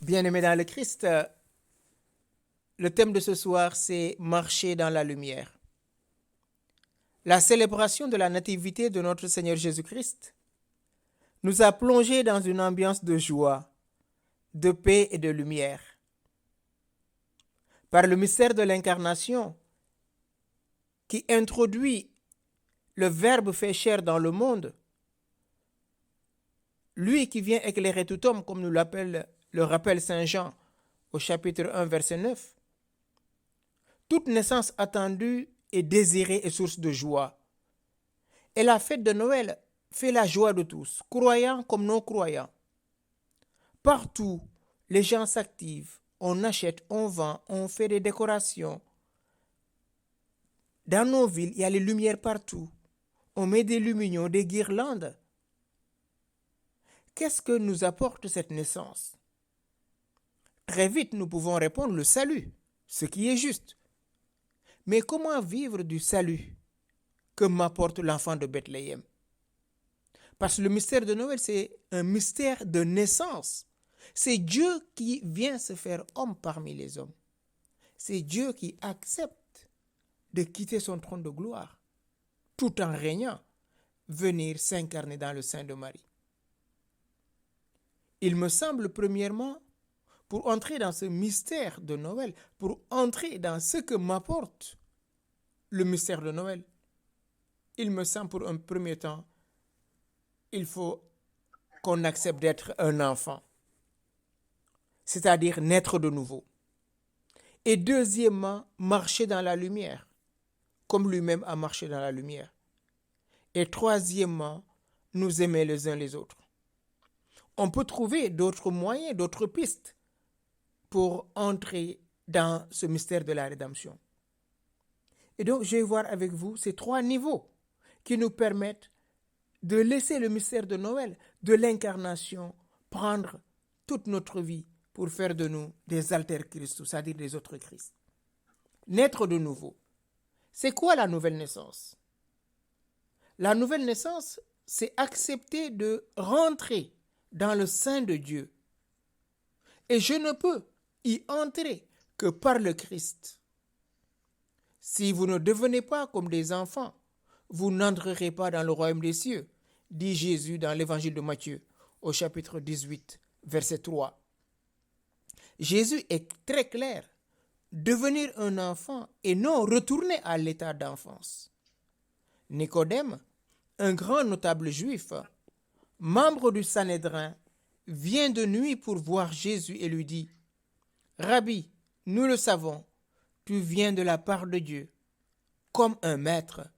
Bien-aimés dans le Christ, le thème de ce soir, c'est marcher dans la lumière. La célébration de la nativité de notre Seigneur Jésus-Christ nous a plongés dans une ambiance de joie, de paix et de lumière. Par le mystère de l'incarnation qui introduit le Verbe fait chair dans le monde, lui qui vient éclairer tout homme, comme nous le rappelle Saint Jean au chapitre 1, verset 9, toute naissance attendue est désirée et source de joie. Et la fête de Noël fait la joie de tous, croyants comme non-croyants. Partout, les gens s'activent, on achète, on vend, on fait des décorations. Dans nos villes, il y a les lumières partout. On met des lumignons, des guirlandes. Qu'est-ce que nous apporte cette naissance? Très vite, nous pouvons répondre le salut, ce qui est juste. Mais comment vivre du salut que m'apporte l'enfant de Bethléem? Parce que le mystère de Noël, c'est un mystère de naissance. C'est Dieu qui vient se faire homme parmi les hommes. C'est Dieu qui accepte de quitter son trône de gloire, tout en régnant, venir s'incarner dans le sein de Marie. Il me semble, premièrement, pour entrer dans ce mystère de Noël, pour entrer dans ce que m'apporte le mystère de Noël, il me semble, pour un premier temps, il faut qu'on accepte d'être un enfant, c'est-à-dire naître de nouveau. Et deuxièmement, marcher dans la lumière, comme lui-même a marché dans la lumière. Et troisièmement, nous aimer les uns les autres. On peut trouver d'autres moyens, d'autres pistes pour entrer dans ce mystère de la rédemption. Et donc, je vais voir avec vous ces trois niveaux qui nous permettent de laisser le mystère de Noël, de l'incarnation, prendre toute notre vie pour faire de nous des alter Christus, c'est-à-dire des autres Christ. Naître de nouveau. C'est quoi la nouvelle naissance? La nouvelle naissance, c'est accepter de rentrer dans le sein de Dieu. Et je ne peux y entrer que par le Christ. Si vous ne devenez pas comme des enfants, vous n'entrerez pas dans le royaume des cieux, dit Jésus dans l'évangile de Matthieu, au chapitre 18, verset 3. Jésus est très clair. Devenir un enfant et non retourner à l'état d'enfance. Nicodème, un grand notable juif, membre du Sanhédrin, vient de nuit pour voir Jésus et lui dit: Rabbi, nous le savons, tu viens de la part de Dieu, comme un maître.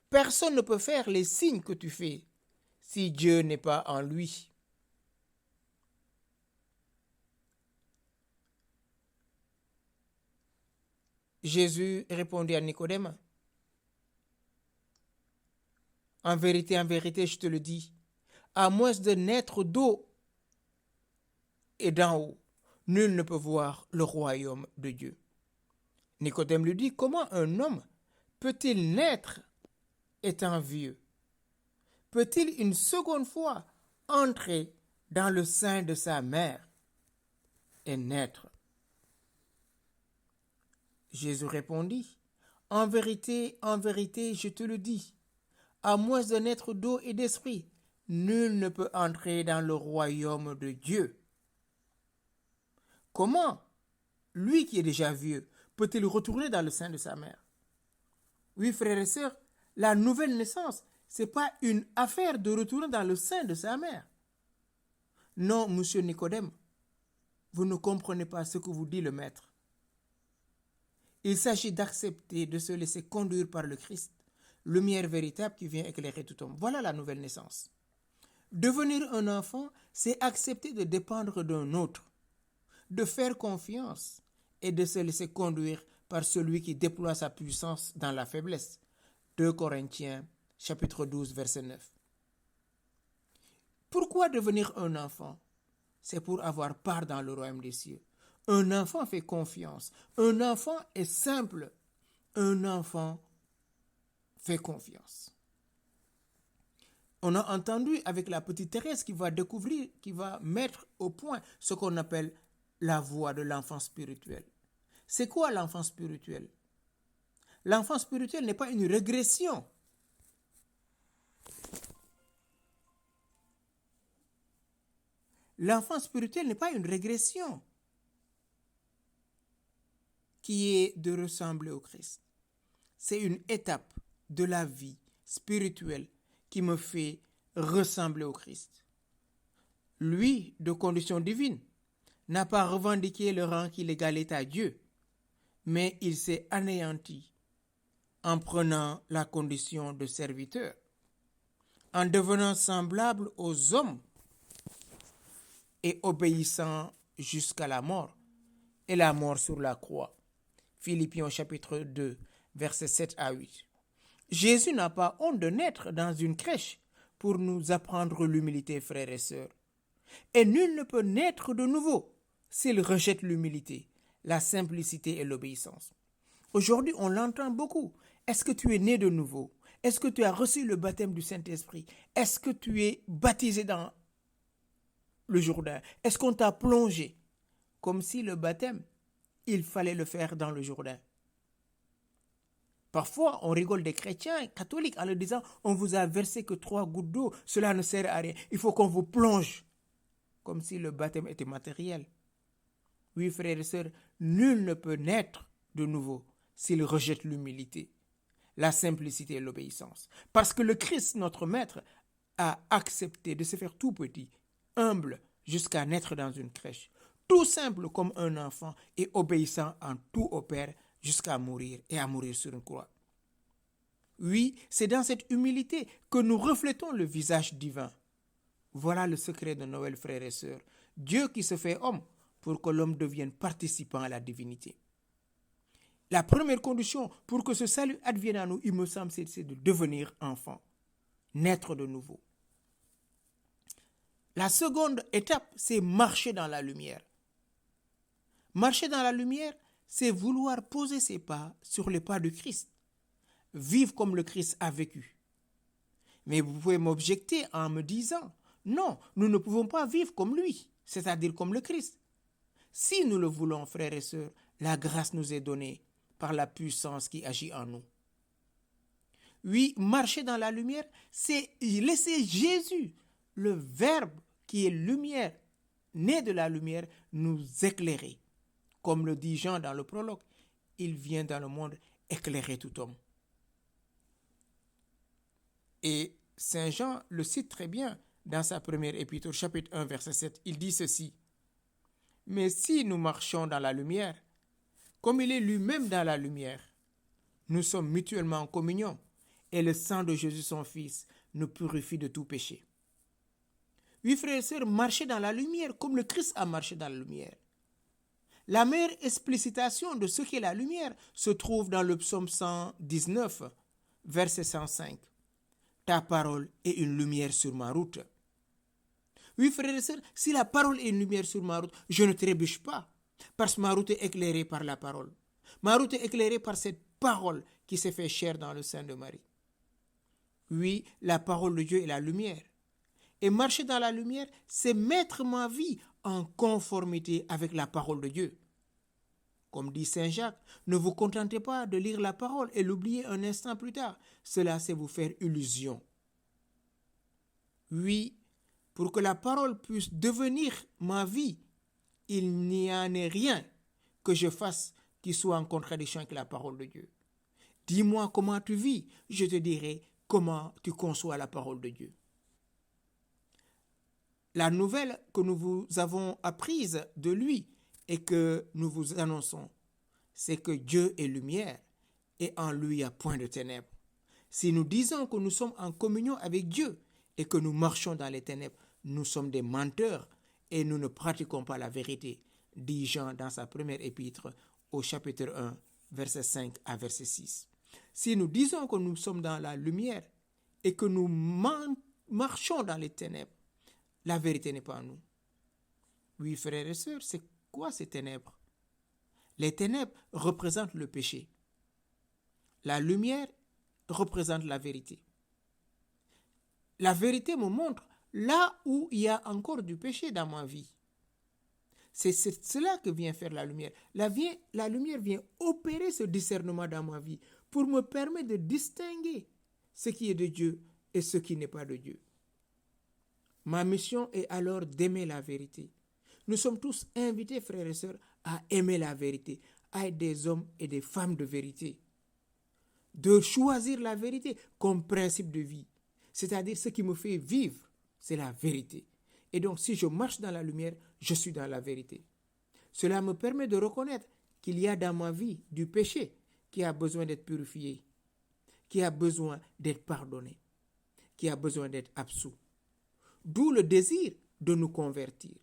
Personne ne peut faire les signes que tu fais si Dieu n'est pas en lui. Jésus répondit à Nicodème: en vérité, je te le dis, à moins de naître d'eau et d'en haut, nul ne peut voir le royaume de Dieu. Nicodème lui dit: comment un homme peut-il naître étant vieux? Peut-il une seconde fois entrer dans le sein de sa mère et naître? Jésus répondit: en vérité, je te le dis, à moins de naître d'eau et d'esprit, nul ne peut entrer dans le royaume de Dieu. Comment, lui qui est déjà vieux, peut-il retourner dans le sein de sa mère? Oui, frères et sœurs, la nouvelle naissance, ce n'est pas une affaire de retourner dans le sein de sa mère. Non, monsieur Nicodème, vous ne comprenez pas ce que vous dit le Maître. Il s'agit d'accepter de se laisser conduire par le Christ, lumière véritable qui vient éclairer tout homme. Voilà la nouvelle naissance. Devenir un enfant, c'est accepter de dépendre d'un autre, de faire confiance et de se laisser conduire par celui qui déploie sa puissance dans la faiblesse. 2 Corinthiens, chapitre 12, verset 9. Pourquoi devenir un enfant? C'est pour avoir part dans le royaume des cieux. Un enfant fait confiance. Un enfant est simple. Un enfant fait confiance. On a entendu avec la petite Thérèse qui va découvrir, qui va mettre au point ce qu'on appelle la voie de l'enfant spirituel. C'est quoi l'enfant spirituel? L'enfant spirituel n'est pas une régression. L'enfant spirituel n'est pas une régression qui est de ressembler au Christ. C'est une étape de la vie spirituelle qui me fait ressembler au Christ. Lui, de condition divine, n'a pas revendiqué le rang qu'il égalait à Dieu, mais il s'est anéanti en prenant la condition de serviteur, en devenant semblable aux hommes et obéissant jusqu'à la mort, et la mort sur la croix. Philippiens chapitre 2, versets 7 à 8. Jésus n'a pas honte de naître dans une crèche pour nous apprendre l'humilité, frères et sœurs. Et nul ne peut naître de nouveau s'il rejette l'humilité, la simplicité et l'obéissance. Aujourd'hui, on l'entend beaucoup. Est-ce que tu es né de nouveau? Est-ce que tu as reçu le baptême du Saint-Esprit? Est-ce que tu es baptisé dans le Jourdain? Est-ce qu'on t'a plongé? Comme si le baptême, il fallait le faire dans le Jourdain. Parfois, on rigole des chrétiens catholiques en leur disant « On vous a versé que 3 gouttes d'eau, cela ne sert à rien. Il faut qu'on vous plonge. » Comme si le baptême était matériel. Oui, frères et sœurs, nul ne peut naître de nouveau s'il rejette l'humilité, la simplicité et l'obéissance. Parce que le Christ, notre Maître, a accepté de se faire tout petit, humble, jusqu'à naître dans une crèche. Tout simple comme un enfant et obéissant en tout au Père jusqu'à mourir et à mourir sur une croix. Oui, c'est dans cette humilité que nous reflétons le visage divin. Voilà le secret de Noël, frères et sœurs. Dieu qui se fait homme pour que l'homme devienne participant à la divinité. La première condition pour que ce salut advienne à nous, il me semble, c'est de devenir enfant, naître de nouveau. La seconde étape, c'est marcher dans la lumière. Marcher dans la lumière, c'est vouloir poser ses pas sur les pas de Christ. Vivre comme le Christ a vécu. Mais vous pouvez m'objecter en me disant, non, nous ne pouvons pas vivre comme lui, c'est-à-dire comme le Christ. Si nous le voulons, frères et sœurs, la grâce nous est donnée par la puissance qui agit en nous. Oui, marcher dans la lumière, c'est laisser Jésus, le Verbe qui est lumière, né de la lumière, nous éclairer. Comme le dit Jean dans le prologue, il vient dans le monde éclairer tout homme. Et Saint Jean le cite très bien dans sa première épître, chapitre 1, verset 7. Il dit ceci: « Mais si nous marchons dans la lumière, comme il est lui-même dans la lumière, nous sommes mutuellement en communion, et le sang de Jésus son Fils nous purifie de tout péché. » Oui, frères et sœurs, marcher dans la lumière comme le Christ a marché dans la lumière. La meilleure explicitation de ce qu'est la lumière se trouve dans le psaume 119, verset 105. « Ta parole est une lumière sur ma route. » Oui, frères et sœurs, si la parole est une lumière sur ma route, je ne trébuche pas, parce que ma route est éclairée par la parole. Ma route est éclairée par cette parole qui s'est fait chair dans le sein de Marie. Oui, la parole de Dieu est la lumière. Et marcher dans la lumière, c'est mettre ma vie en conformité avec la parole de Dieu. Comme dit Saint Jacques, ne vous contentez pas de lire la parole et l'oublier un instant plus tard. Cela, c'est vous faire illusion. Oui, pour que la parole puisse devenir ma vie, il n'y en ait rien que je fasse qui soit en contradiction avec la parole de Dieu. Dis-moi comment tu vis, je te dirai comment tu conçois la parole de Dieu. La nouvelle que nous vous avons apprise de lui et que nous vous annonçons, c'est que Dieu est lumière et en lui il n'y a point de ténèbres. Si nous disons que nous sommes en communion avec Dieu et que nous marchons dans les ténèbres, nous sommes des menteurs et nous ne pratiquons pas la vérité, dit Jean dans sa première épître au chapitre 1, verset 5 à verset 6. Si nous disons que nous sommes dans la lumière et que nous marchons dans les ténèbres, la vérité n'est pas en nous. Oui, frères et sœurs, c'est quoi ces ténèbres? Les ténèbres représentent le péché. La lumière représente la vérité. La vérité me montre là où il y a encore du péché dans ma vie. C'est cela que vient faire la lumière. La lumière vient opérer ce discernement dans ma vie pour me permettre de distinguer ce qui est de Dieu et ce qui n'est pas de Dieu. Ma mission est alors d'aimer la vérité. Nous sommes tous invités, frères et sœurs, à aimer la vérité, à être des hommes et des femmes de vérité. De choisir la vérité comme principe de vie. C'est-à-dire ce qui me fait vivre, c'est la vérité. Et donc, si je marche dans la lumière, je suis dans la vérité. Cela me permet de reconnaître qu'il y a dans ma vie du péché qui a besoin d'être purifié, qui a besoin d'être pardonné, qui a besoin d'être absous. D'où le désir de nous convertir.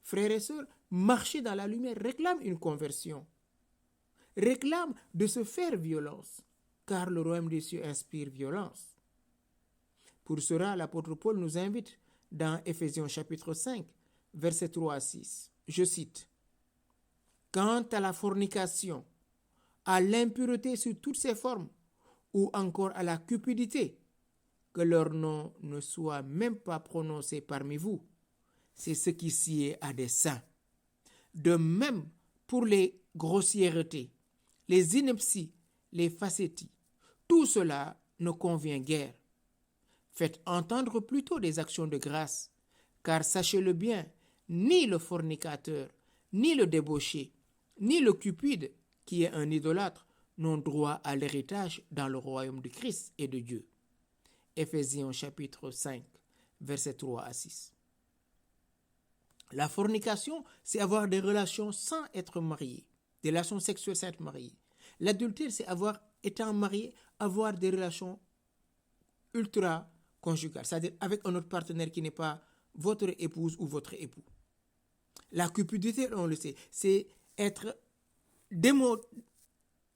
Frères et sœurs, marcher dans la lumière réclame une conversion, réclame de se faire violence, car le royaume des cieux inspire violence. Pour cela, l'apôtre Paul nous invite dans Éphésiens chapitre 5, versets 3 à 6. Je cite, « Quant à la fornication, à l'impureté sous toutes ses formes, ou encore à la cupidité, que leur nom ne soit même pas prononcé parmi vous. C'est ce qui sied à des saints. De même pour les grossièretés, les inepties, les facéties, tout cela ne convient guère. Faites entendre plutôt des actions de grâce, car sachez-le bien, ni le fornicateur, ni le débauché, ni le cupide, qui est un idolâtre, n'ont droit à l'héritage dans le royaume de Christ et de Dieu. » Éphésiens chapitre 5, versets 3 à 6. La fornication, c'est avoir des relations sans être marié, des relations sexuelles sans être marié. L'adultère, c'est étant marié, avoir des relations ultra-conjugales, c'est-à-dire avec un autre partenaire qui n'est pas votre épouse ou votre époux. La cupidité, on le sait, c'est être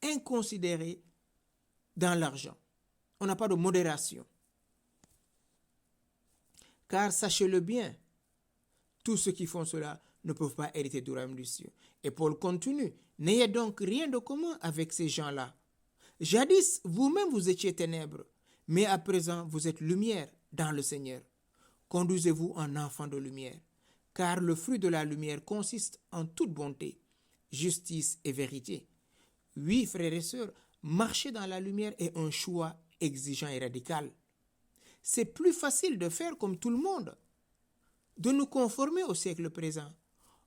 inconsidéré dans l'argent. On n'a pas de modération. Car sachez-le bien, tous ceux qui font cela ne peuvent pas hériter du royaume des cieux. Et Paul continue, n'ayez donc rien de commun avec ces gens-là. Jadis, vous-même vous étiez ténèbres, mais à présent vous êtes lumière dans le Seigneur. Conduisez-vous en enfants de lumière, car le fruit de la lumière consiste en toute bonté, justice et vérité. Oui, frères et sœurs, marcher dans la lumière est un choix exigeant et radical. C'est plus facile de faire comme tout le monde, de nous conformer au siècle présent.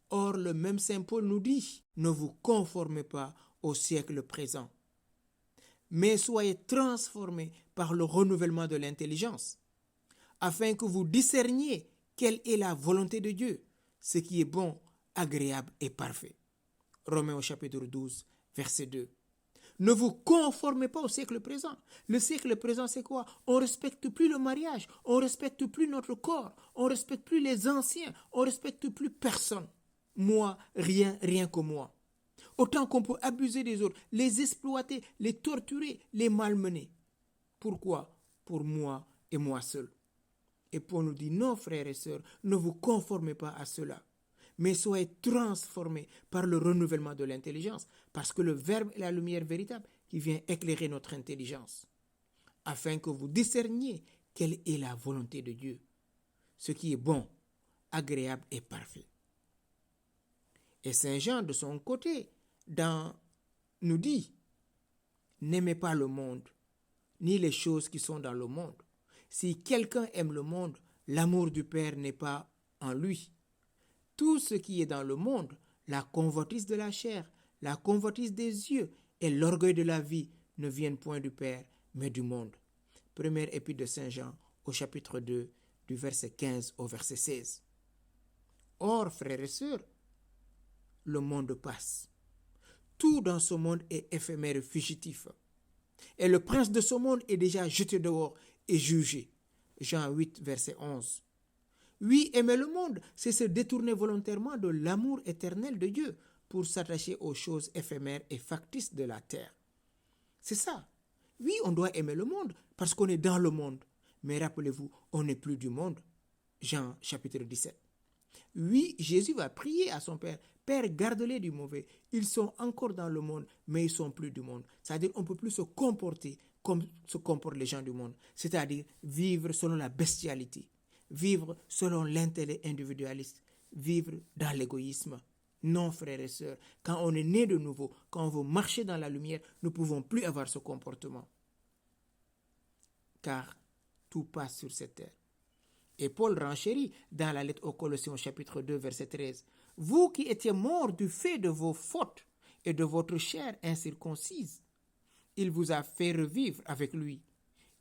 Or, le même Saint Paul nous dit, ne vous conformez pas au siècle présent, mais soyez transformés par le renouvellement de l'intelligence, afin que vous discerniez quelle est la volonté de Dieu, ce qui est bon, agréable et parfait. Romains au chapitre 12, verset 2. Ne vous conformez pas au siècle présent. Le siècle présent, c'est quoi? On ne respecte plus le mariage, on ne respecte plus notre corps, on ne respecte plus les anciens, on ne respecte plus personne. Moi, rien que moi. Autant qu'on peut abuser des autres, les exploiter, les torturer, les malmener. Pourquoi? Pour moi et moi seul. Et Paul nous dit, non frères et sœurs, ne vous conformez pas à cela, mais soyez transformés par le renouvellement de l'intelligence, parce que le Verbe est la lumière véritable qui vient éclairer notre intelligence, afin que vous discerniez quelle est la volonté de Dieu, ce qui est bon, agréable et parfait. Et Saint Jean, de son côté, nous dit, n'aimez pas le monde, ni les choses qui sont dans le monde. Si quelqu'un aime le monde, l'amour du Père n'est pas en lui. Tout ce qui est dans le monde, la convoitise de la chair, la convoitise des yeux et l'orgueil de la vie ne viennent point du Père, mais du monde. Première épître de Saint Jean, au chapitre 2, du verset 15 au verset 16. Or, frères et sœurs, le monde passe. Tout dans ce monde est éphémère et fugitif. Et le prince de ce monde est déjà jeté dehors et jugé. Jean 8, verset 11. Oui, aimer le monde, c'est se détourner volontairement de l'amour éternel de Dieu pour s'attacher aux choses éphémères et factices de la terre. C'est ça. Oui, on doit aimer le monde parce qu'on est dans le monde. Mais rappelez-vous, on n'est plus du monde. Jean chapitre 17. Oui, Jésus va prier à son Père. Père, garde-les du mauvais. Ils sont encore dans le monde, mais ils sont plus du monde. C'est-à-dire qu'on ne peut plus se comporter comme se comportent les gens du monde. C'est-à-dire vivre selon la bestialité, vivre selon l'intérêt individualiste, vivre dans l'égoïsme. Non, frères et sœurs, quand on est né de nouveau, quand on veut marcher dans la lumière, nous ne pouvons plus avoir ce comportement. Car tout passe sur cette terre. Et Paul renchérit dans la lettre aux Colossiens chapitre 2 verset 13. Vous qui étiez morts du fait de vos fautes et de votre chair incirconcise, il vous a fait revivre avec lui.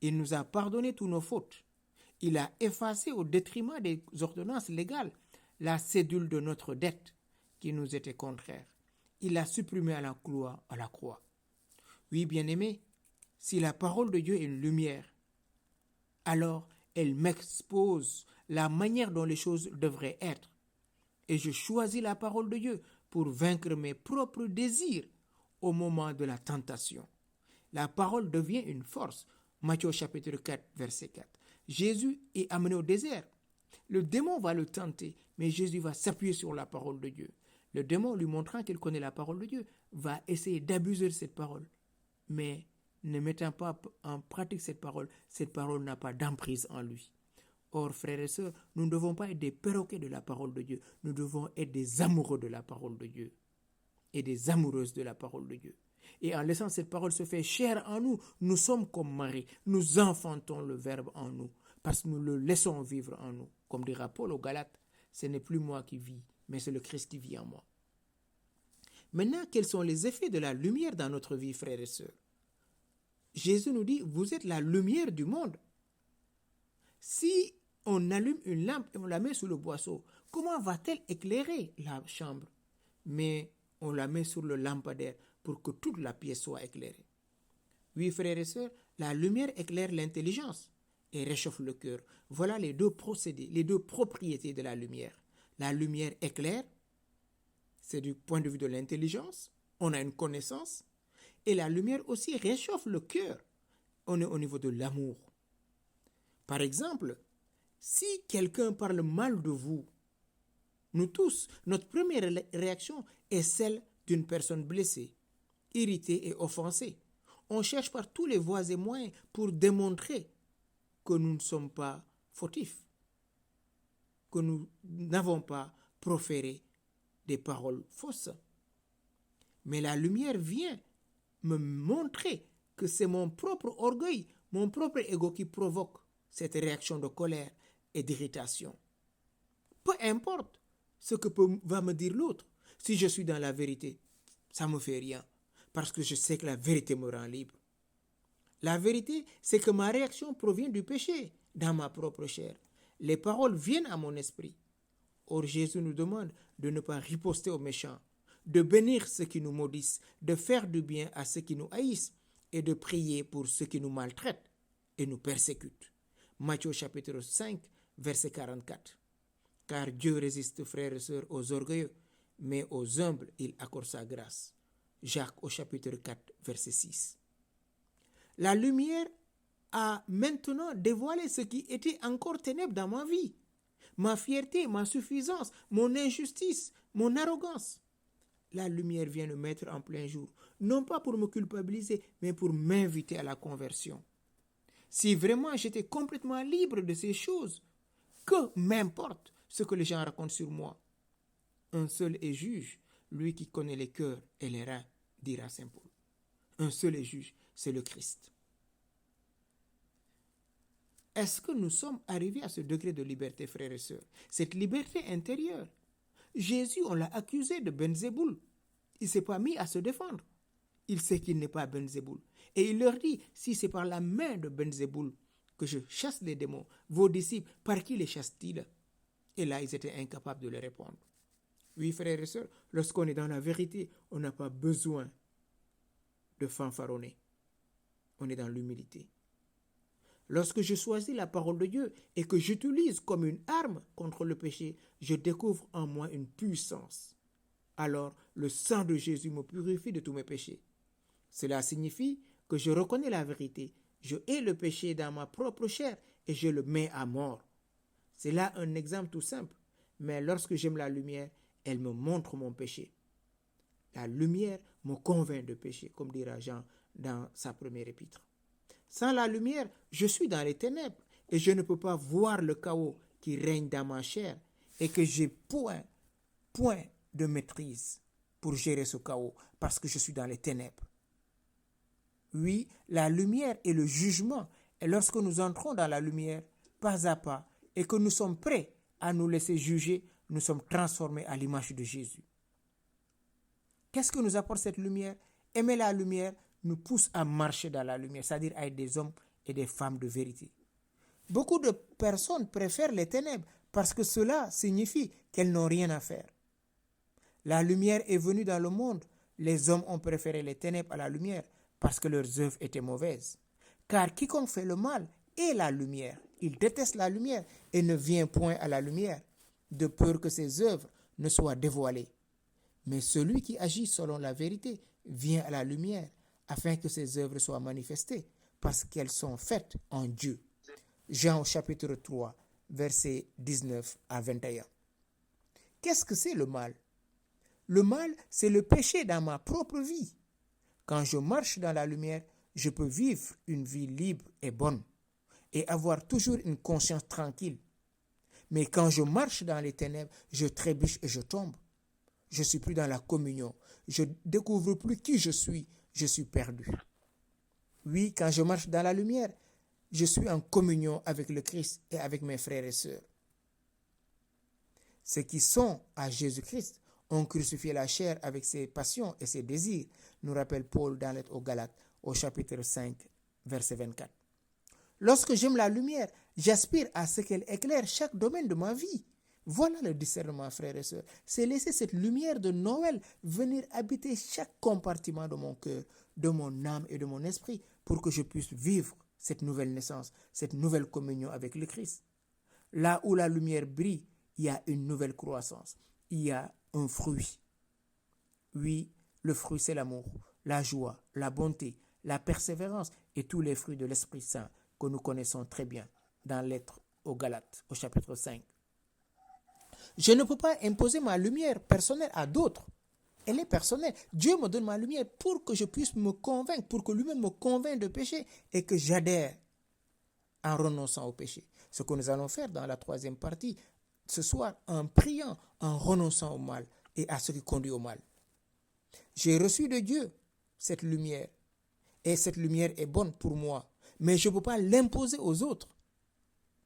Il nous a pardonné tous nos fautes. Il a effacé au détriment des ordonnances légales la cédule de notre dette qui nous était contraire. Il l'a supprimé à la croix. Oui, bien-aimés, si la parole de Dieu est une lumière, alors elle m'expose la manière dont les choses devraient être. Et je choisis la parole de Dieu pour vaincre mes propres désirs au moment de la tentation. La parole devient une force. Matthieu chapitre 4, verset 4. Jésus est amené au désert. Le démon va le tenter, mais Jésus va s'appuyer sur la parole de Dieu. Le démon, lui montrant qu'il connaît la parole de Dieu, va essayer d'abuser de cette parole. Mais ne mettant pas en pratique cette parole n'a pas d'emprise en lui. Or, frères et sœurs, nous ne devons pas être des perroquets de la parole de Dieu. Nous devons être des amoureux de la parole de Dieu et des amoureuses de la parole de Dieu. Et en laissant cette parole se faire chair en nous, nous sommes comme Marie. Nous enfantons le Verbe en nous parce que nous le laissons vivre en nous. Comme dira Paul aux Galates, ce n'est plus moi qui vis, mais c'est le Christ qui vit en moi. Maintenant, quels sont les effets de la lumière dans notre vie, frères et sœurs? Jésus nous dit, vous êtes la lumière du monde. Si on allume une lampe et on la met sous le boisseau, comment va-t-elle éclairer la chambre? Mais on la met sur le lampadaire pour que toute la pièce soit éclairée. Oui, frères et sœurs, la lumière éclaire l'intelligence et réchauffe le cœur. Voilà les deux procédés, les deux propriétés de la lumière. La lumière éclaire, c'est du point de vue de l'intelligence, on a une connaissance, et la lumière aussi réchauffe le cœur. On est au niveau de l'amour. Par exemple, si quelqu'un parle mal de vous, nous tous, notre première réaction est celle d'une personne blessée, irritée et offensée. On cherche par tous les voies et moyens pour démontrer que nous ne sommes pas fautifs, que nous n'avons pas proféré des paroles fausses. Mais la lumière vient me montrer que c'est mon propre orgueil, mon propre ego qui provoque cette réaction de colère et d'irritation. Peu importe ce que va me dire l'autre, si je suis dans la vérité, ça ne me fait rien, parce que je sais que la vérité me rend libre. La vérité, c'est que ma réaction provient du péché dans ma propre chair. Les paroles viennent à mon esprit. Or, Jésus nous demande de ne pas riposter aux méchants, de bénir ceux qui nous maudissent, de faire du bien à ceux qui nous haïssent et de prier pour ceux qui nous maltraitent et nous persécutent. Matthieu chapitre 5, verset 44. Car Dieu résiste, frères et sœurs, aux orgueilleux, mais aux humbles, il accorde sa grâce. Jacques au chapitre 4, verset 6. La lumière a maintenant dévoilé ce qui était encore ténèbres dans ma vie. Ma fierté, ma suffisance, mon injustice, mon arrogance. La lumière vient le mettre en plein jour, non pas pour me culpabiliser, mais pour m'inviter à la conversion. Si vraiment j'étais complètement libre de ces choses, que m'importe ce que les gens racontent sur moi. Un seul est juge, lui qui connaît les cœurs et les reins, dira saint Paul. Un seul est juge, c'est le Christ. Est-ce que nous sommes arrivés à ce degré de liberté, frères et sœurs? Cette liberté intérieure. Jésus, on l'a accusé de Belzéboul. Il ne s'est pas mis à se défendre. Il sait qu'il n'est pas Belzéboul. Et il leur dit, si c'est par la main de Belzéboul que je chasse les démons, vos disciples, par qui les chassent-ils? Et là, ils étaient incapables de le répondre. Oui, frères et sœurs, lorsqu'on est dans la vérité, on n'a pas besoin de fanfaronner. On est dans l'humilité. Lorsque je choisis la parole de Dieu et que j'utilise comme une arme contre le péché, je découvre en moi une puissance. Alors, le sang de Jésus me purifie de tous mes péchés. Cela signifie que je reconnais la vérité, je hais le péché dans ma propre chair et je le mets à mort. C'est là un exemple tout simple, mais lorsque j'aime la lumière, elle me montre mon péché. La lumière me convainc de péché, comme dira Jean dans sa première épître. Sans la lumière, je suis dans les ténèbres et je ne peux pas voir le chaos qui règne dans ma chair et que j'ai point de maîtrise pour gérer ce chaos parce que je suis dans les ténèbres. Oui, la lumière et le jugement. Et lorsque nous entrons dans la lumière, pas à pas, et que nous sommes prêts à nous laisser juger, nous sommes transformés à l'image de Jésus. Qu'est-ce que nous apporte cette lumière? Aimer la lumière nous pousse à marcher dans la lumière, c'est-à-dire à être des hommes et des femmes de vérité. Beaucoup de personnes préfèrent les ténèbres parce que cela signifie qu'elles n'ont rien à faire. La lumière est venue dans le monde. Les hommes ont préféré les ténèbres à la lumière parce que leurs œuvres étaient mauvaises. Car quiconque fait le mal est la lumière. Il déteste la lumière et ne vient point à la lumière, de peur que ses œuvres ne soient dévoilées. Mais celui qui agit selon la vérité vient à la lumière, afin que ses œuvres soient manifestées, parce qu'elles sont faites en Dieu. Jean chapitre 3, versets 19 à 21. Qu'est-ce que c'est le mal? Le mal, c'est le péché dans ma propre vie. Quand je marche dans la lumière, je peux vivre une vie libre et bonne et avoir toujours une conscience tranquille. Mais quand je marche dans les ténèbres, je trébuche et je tombe. Je ne suis plus dans la communion. Je ne découvre plus qui je suis perdu. Oui, quand je marche dans la lumière, je suis en communion avec le Christ et avec mes frères et sœurs. Ceux qui sont à Jésus-Christ ont crucifié la chair avec ses passions et ses désirs, nous rappelle Paul dans l'Lettre aux Galates, au chapitre 5, verset 24. Lorsque j'aime la lumière, j'aspire à ce qu'elle éclaire chaque domaine de ma vie. Voilà le discernement, frères et sœurs. C'est laisser cette lumière de Noël venir habiter chaque compartiment de mon cœur, de mon âme et de mon esprit, pour que je puisse vivre cette nouvelle naissance, cette nouvelle communion avec le Christ. Là où la lumière brille, il y a une nouvelle croissance. Il y a un fruit. Oui, le fruit, c'est l'amour, la joie, la bonté, la persévérance et tous les fruits de l'Esprit Saint que nous connaissons très bien dans l'Lettre aux Galates, au chapitre 5. Je ne peux pas imposer ma lumière personnelle à d'autres. Elle est personnelle. Dieu me donne ma lumière pour que je puisse me convaincre, pour que lui-même me convainque de péché et que j'adhère en renonçant au péché. Ce que nous allons faire dans la troisième partie ce soir, en priant, en renonçant au mal et à ce qui conduit au mal. J'ai reçu de Dieu cette lumière et cette lumière est bonne pour moi, mais je ne peux pas l'imposer aux autres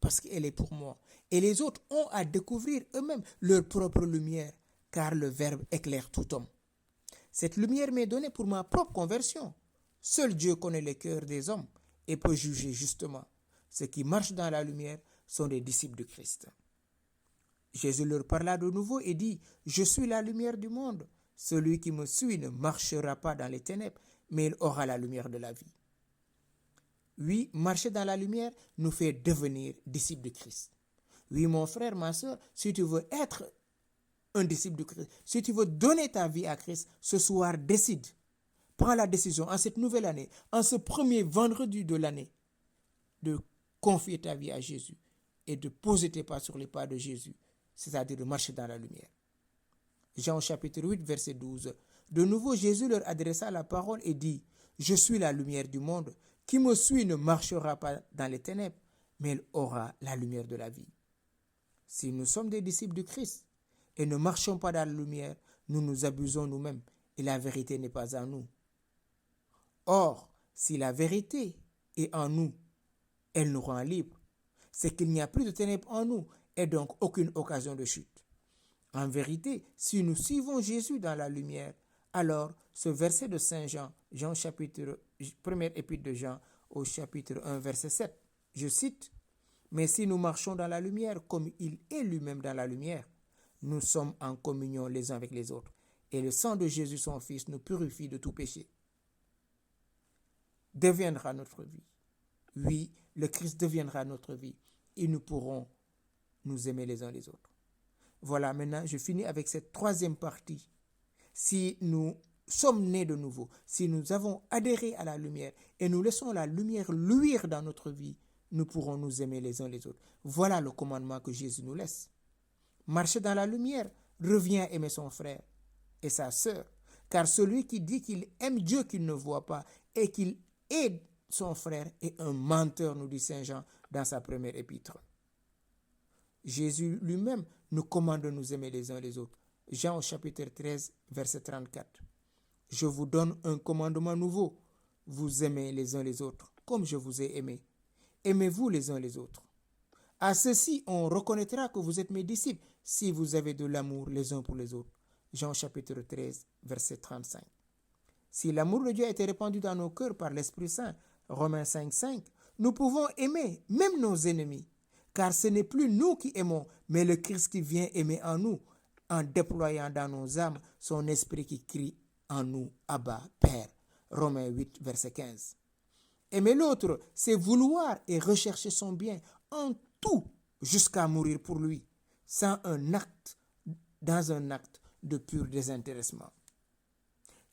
parce qu'elle est pour moi. Et les autres ont à découvrir eux-mêmes leur propre lumière, car le Verbe éclaire tout homme. Cette lumière m'est donnée pour ma propre conversion. Seul Dieu connaît les cœurs des hommes et peut juger justement. Ceux qui marchent dans la lumière sont des disciples de Christ. Jésus leur parla de nouveau et dit, « Je suis la lumière du monde. Celui qui me suit ne marchera pas dans les ténèbres, mais il aura la lumière de la vie. » Oui, marcher dans la lumière nous fait devenir disciples de Christ. Oui, mon frère, ma soeur, si tu veux être un disciple de Christ, si tu veux donner ta vie à Christ, ce soir, décide. Prends la décision en cette nouvelle année, en ce premier vendredi de l'année, de confier ta vie à Jésus et de poser tes pas sur les pas de Jésus, c'est-à-dire de marcher dans la lumière. Jean chapitre 8, verset 12. De nouveau, Jésus leur adressa la parole et dit, « Je suis la lumière du monde. Qui me suit ne marchera pas dans les ténèbres, mais il aura la lumière de la vie. » Si nous sommes des disciples de Christ et ne marchons pas dans la lumière, nous nous abusons nous-mêmes et la vérité n'est pas en nous. Or, si la vérité est en nous, elle nous rend libres. C'est qu'il n'y a plus de ténèbres en nous et donc aucune occasion de chute. En vérité, si nous suivons Jésus dans la lumière, alors ce verset de Saint Jean, première épître de Jean au chapitre 1, verset 7, je cite, « Mais si nous marchons dans la lumière comme il est lui-même dans la lumière, nous sommes en communion les uns avec les autres. Et le sang de Jésus, son Fils, nous purifie de tout péché. » Deviendra notre vie. Oui, le Christ deviendra notre vie. Et nous pourrons nous aimer les uns les autres. Voilà, maintenant, je finis avec cette troisième partie. Si nous sommes nés de nouveau, si nous avons adhéré à la lumière et nous laissons la lumière luire dans notre vie, nous pourrons nous aimer les uns les autres. Voilà le commandement que Jésus nous laisse. Marcher dans la lumière revient à aimer son frère et sa sœur. Car celui qui dit qu'il aime Dieu qu'il ne voit pas et qu'il aide son frère est un menteur, nous dit Saint Jean dans sa première épître. Jésus lui-même nous commande de nous aimer les uns les autres. Jean au chapitre 13, verset 34. Je vous donne un commandement nouveau. Vous aimez les uns les autres, comme je vous ai aimé. Aimez-vous les uns les autres. À ceci, on reconnaîtra que vous êtes mes disciples si vous avez de l'amour les uns pour les autres. Jean chapitre 13, verset 35. Si l'amour de Dieu a été répandu dans nos cœurs par l'Esprit Saint, Romains 5, 5, nous pouvons aimer même nos ennemis, car ce n'est plus nous qui aimons, mais le Christ qui vient aimer en nous, en déployant dans nos âmes son esprit qui crie en nous, Abba, Père. Romains 8, verset 15. Aimer l'autre, c'est vouloir et rechercher son bien en tout jusqu'à mourir pour lui, dans un acte de pur désintéressement.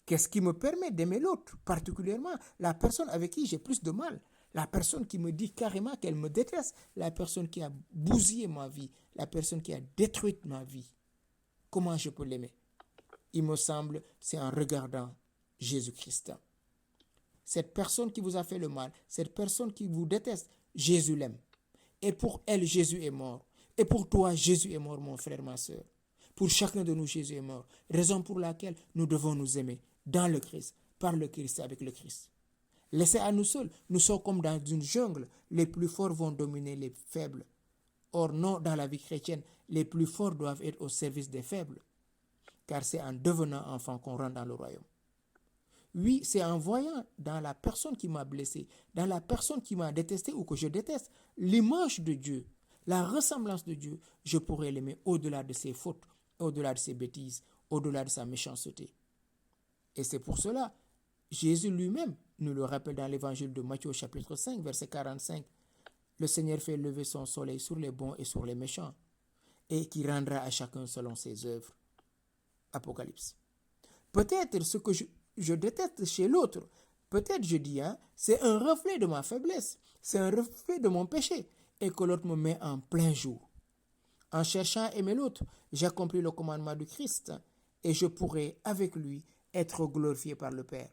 Qu'est-ce qui me permet d'aimer l'autre, particulièrement la personne avec qui j'ai plus de mal, la personne qui me dit carrément qu'elle me déteste, la personne qui a bousillé ma vie, la personne qui a détruit ma vie. Comment je peux l'aimer? Il me semble, c'est en regardant Jésus-Christ. Cette personne qui vous a fait le mal, cette personne qui vous déteste, Jésus l'aime. Et pour elle, Jésus est mort. Et pour toi, Jésus est mort, mon frère, ma soeur. Pour chacun de nous, Jésus est mort. Raison pour laquelle nous devons nous aimer dans le Christ, par le Christ, avec le Christ. Laissés à nous seuls, nous sommes comme dans une jungle. Les plus forts vont dominer les faibles. Or non, dans la vie chrétienne, les plus forts doivent être au service des faibles. Car c'est en devenant enfant qu'on rentre dans le royaume. Oui, c'est en voyant dans la personne qui m'a blessé, dans la personne qui m'a détesté ou que je déteste, l'image de Dieu, la ressemblance de Dieu, je pourrais l'aimer au-delà de ses fautes, au-delà de ses bêtises, au-delà de sa méchanceté. Et c'est pour cela, Jésus lui-même nous le rappelle dans l'évangile de Matthieu chapitre 5, verset 45. Le Seigneur fait lever son soleil sur les bons et sur les méchants, et qui rendra à chacun selon ses œuvres. Apocalypse. Peut-être ce que je déteste chez l'autre, peut-être je dis, c'est un reflet de ma faiblesse, c'est un reflet de mon péché, et que l'autre me met en plein jour. En cherchant à aimer l'autre, j'accomplis le commandement du Christ, et je pourrai, avec lui, être glorifié par le Père.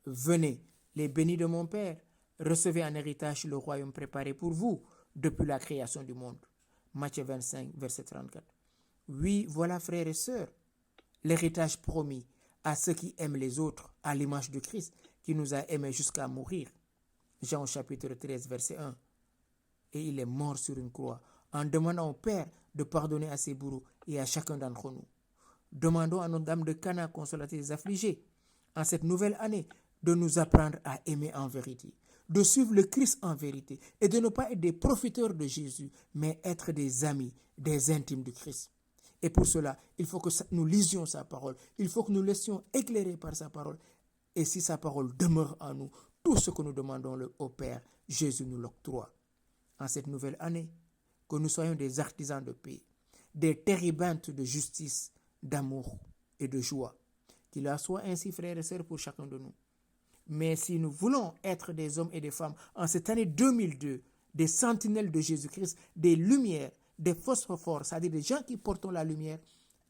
Venez, les bénis de mon Père, recevez en héritage le royaume préparé pour vous depuis la création du monde. Matthieu 25, verset 34. Oui, voilà, frères et sœurs, l'héritage promis à ceux qui aiment les autres, à l'image de Christ, qui nous a aimés jusqu'à mourir. Jean chapitre 13, verset 1. Et il est mort sur une croix, en demandant au Père de pardonner à ses bourreaux et à chacun d'entre nous. Demandons à Notre-Dame de Cana, consolatrice des affligés, en cette nouvelle année, de nous apprendre à aimer en vérité, de suivre le Christ en vérité, et de ne pas être des profiteurs de Jésus, mais être des amis, des intimes du Christ. Et pour cela, il faut que nous lisions sa parole. Il faut que nous laissions éclairer par sa parole. Et si sa parole demeure en nous, tout ce que nous demandons au Père, Jésus nous l'octroie. En cette nouvelle année, que nous soyons des artisans de paix, des térébintes de justice, d'amour et de joie. Qu'il en soit ainsi, frères et sœurs, pour chacun de nous. Mais si nous voulons être des hommes et des femmes en cette année 2002, des sentinelles de Jésus-Christ, des lumières, des phosphophores, c'est-à-dire des gens qui portent la lumière,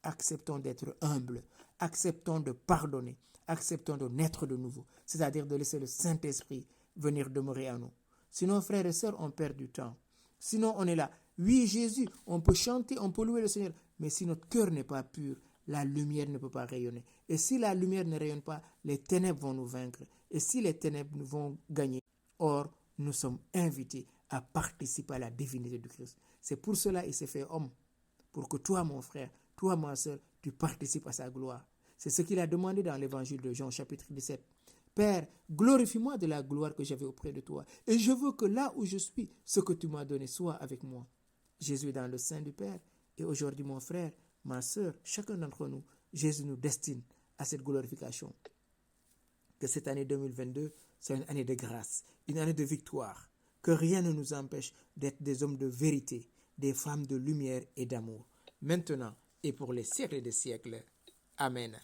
acceptons d'être humbles, acceptons de pardonner, acceptons de naître de nouveau, c'est-à-dire de laisser le Saint-Esprit venir demeurer en nous. Sinon, frères et sœurs, on perd du temps. Sinon, on est là. Oui, Jésus, on peut chanter, on peut louer le Seigneur, mais si notre cœur n'est pas pur, la lumière ne peut pas rayonner. Et si la lumière ne rayonne pas, les ténèbres vont nous vaincre. Et si les ténèbres nous vont gagner, or, nous sommes invités à participer à la divinité du Christ. C'est pour cela qu'il s'est fait homme, pour que toi, mon frère, toi, ma soeur, tu participes à sa gloire. C'est ce qu'il a demandé dans l'évangile de Jean, chapitre 17. Père, glorifie-moi de la gloire que j'avais auprès de toi. Et je veux que là où je suis, ce que tu m'as donné soit avec moi. Jésus est dans le sein du Père. Et aujourd'hui, mon frère, ma soeur, chacun d'entre nous, Jésus nous destine à cette glorification. Que cette année 2022 soit une année de grâce, une année de victoire. Que rien ne nous empêche d'être des hommes de vérité, des femmes de lumière et d'amour, maintenant et pour les siècles des siècles. Amen.